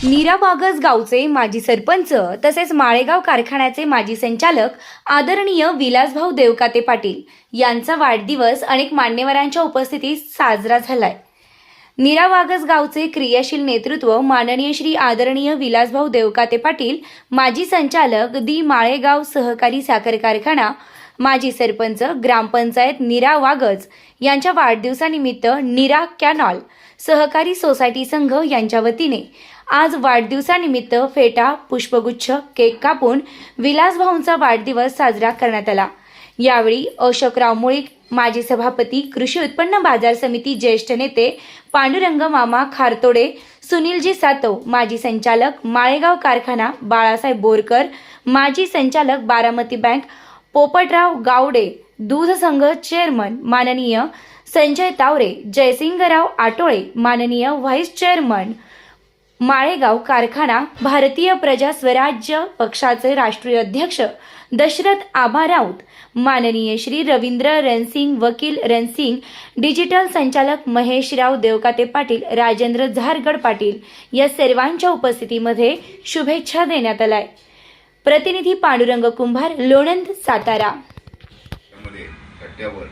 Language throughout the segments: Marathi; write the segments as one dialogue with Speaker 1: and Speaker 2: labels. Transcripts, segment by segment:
Speaker 1: नीरा वाघस गावचे माजी सरपंच तसेच माळेगाव कारखान्याचे माजी संचालक आदरणीय विलासभाऊ देवकाते पाटील यांचा वाढदिवस अनेक मान्यवरांच्या उपस्थितीत साजरा झालाय। नीरा वाघस गावचे क्रियाशील नेतृत्व माननीय श्री आदरणीय विलासभाऊ देवकाते पाटील माजी संचालक दी माळेगाव सहकारी साखर कारखाना माजी सरपंच ग्रामपंचायत नीरा वाघस यांच्या वाढदिवसानिमित्त नीरा कॅनॉल सहकारी सोसायटी संघ यांच्या वतीने आज वाढदिवसानिमित्त फेटा पुष्पगुच्छ केक कापून विलासभाऊंचा वाढदिवस साजरा करण्यात आला। यावेळी अशोकराव मुळीक माजी सभापती कृषी उत्पन्न बाजार समिती ज्येष्ठ नेते पांडुरंग मामा खारतोडे सुनीलजी सातव माजी संचालक माळेगाव कारखाना बाळासाहेब बोरकर माजी संचालक बारामती बँक पोपटराव गावडे दूध संघ चेअरमन माननीय संजय तावरे जयसिंगराव आटोळे माननीय व्हाईस चेअरमन माळेगाव कारखाना भारतीय प्रजा स्वराज्य पक्षाचे राष्ट्रीय अध्यक्ष दशरथ आबा राऊत माननीय श्री रवींद्र रणसिंग वकील रणसिंग डिजिटल संचालक महेशराव देवकाते पाटील राजेंद्र झारगड पाटील या सर्वांच्या उपस्थितीमध्ये शुभेच्छा देण्यात आल्या। प्रतिनिधी पांडुरंग कुंभार लोणंद सातारा।
Speaker 2: कट्ट्यावर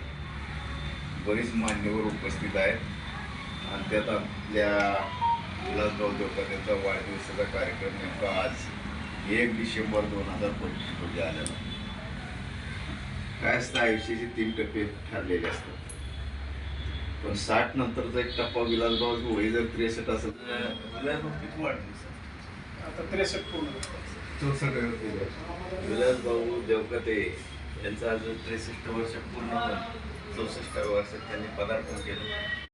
Speaker 2: बरीच मान्यवर उपस्थित आहेत आणि त्यात आपल्या विलासभाऊ देवकातेंचा वाढदिवसाचा कार्यक्रम नेमका आज 1 डिसेंबर 2025 रोजी आलेला। काय असतं, आयुष्याचे 3 टप्पे ठरलेले असतात, पण 60 नंतरचा एक टप्पा विलासभाऊ वय जर 63 असेल तर विलासभाऊ किती वाढदिवस
Speaker 3: आता 63 पूर्ण
Speaker 2: 64 विलासभाऊ देवकाते यांचा आज 63 वर्ष पूर्ण होऊन 64व्या वर्षात त्यांनी पदार्पण केलं।